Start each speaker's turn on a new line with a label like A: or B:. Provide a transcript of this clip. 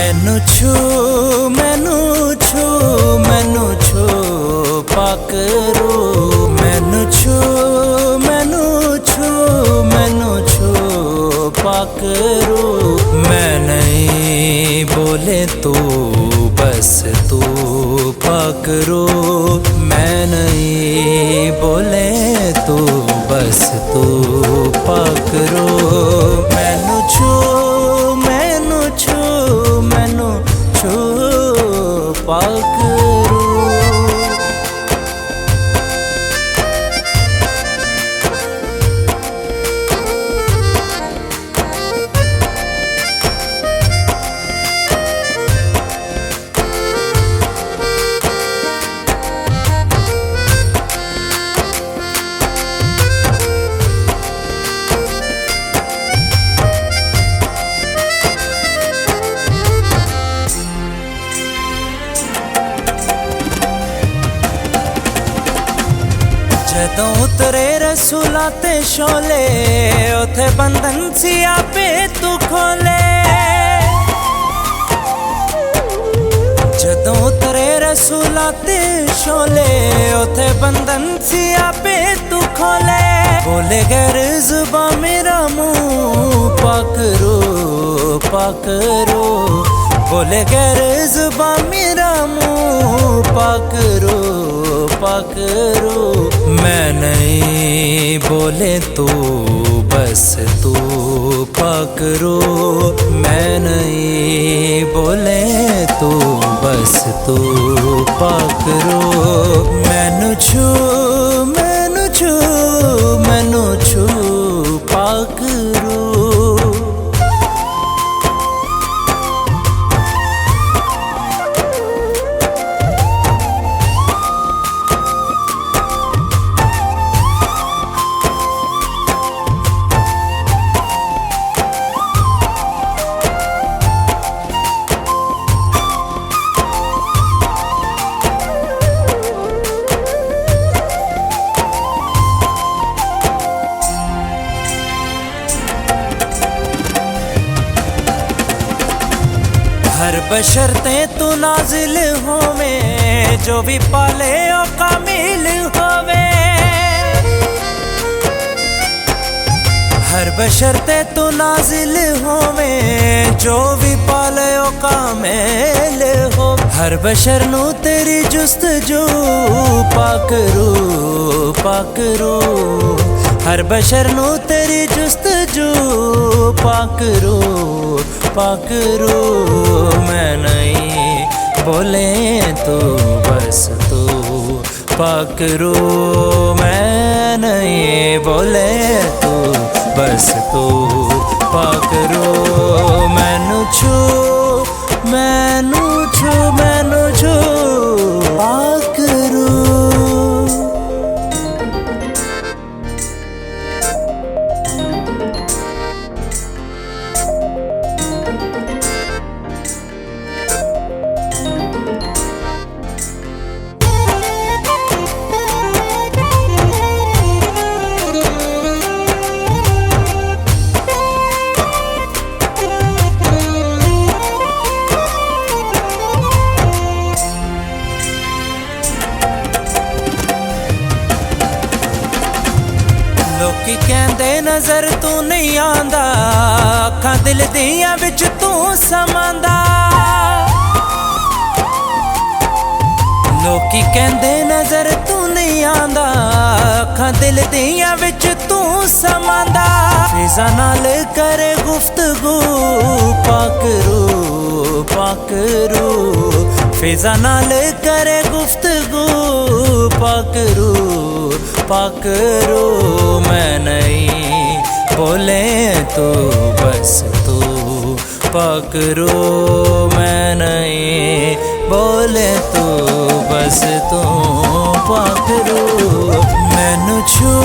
A: मैनू छू मैनू छू मैनू छू पकड़ो मैनू छू मैनू छू मैनू छू पकड़ो मैं नहीं बोले तो बस तू पकड़ो मैं नहीं बोले तो बस तू पकड़ो मैनू छू मैनू छू मैनू छू पकड़ो। जदों उतरे रसूलां ते शोले उथे बंधन सी आपे तू खोले। जदों उतरे रसूलां ते शोले उथे बंधन सी आपे तू खोले। बोले गैर जुबां मेरा मुंह पकड़ो पकड़ो बोले गैर जुबां मेरा मुंह पकड़ो पकड़ो मैं नहीं बोले तो बस तू पकड़ो मैं नहीं बोले तो बस तू पकड़ो मैनू छू मैनू छू मैनू छू पकड़ो। हर बशर्ते तू नाजिल होवे जो भी पाले ओ कामिल होवे। हर बशर्ते तू नाजिल होवे जो भी पाले ओ कामिल हो। हर बशर नू तेरी जुस्तजू पकड़ो पकड़ो हर बशर नू तेरी जुस्तजू पकड़ो पकड़ो मैं नहीं बोले तो बस तू पकड़ो मैं नहीं बोले तो बस तू पकड़ो मैनू छू मैनू छू मैनू छू पकड़ो। लोकी कहंदे नजर तू नहीं आंदा अखां दिल दियां विच तू समांदा। लोकी कहंदे नजर तू नहीं आंदा अखां दिल दियां विच तू समांदा। फिजा नाल करे गुफ्तगू पकड़ो पकड़ो फिजा नाल करे गुफ्तगू पकड़ो पकड़ो मैं नहीं बोले तो बस तू पकड़ो मैं नहीं बोले तो बस तू पकड़ो मैनू छू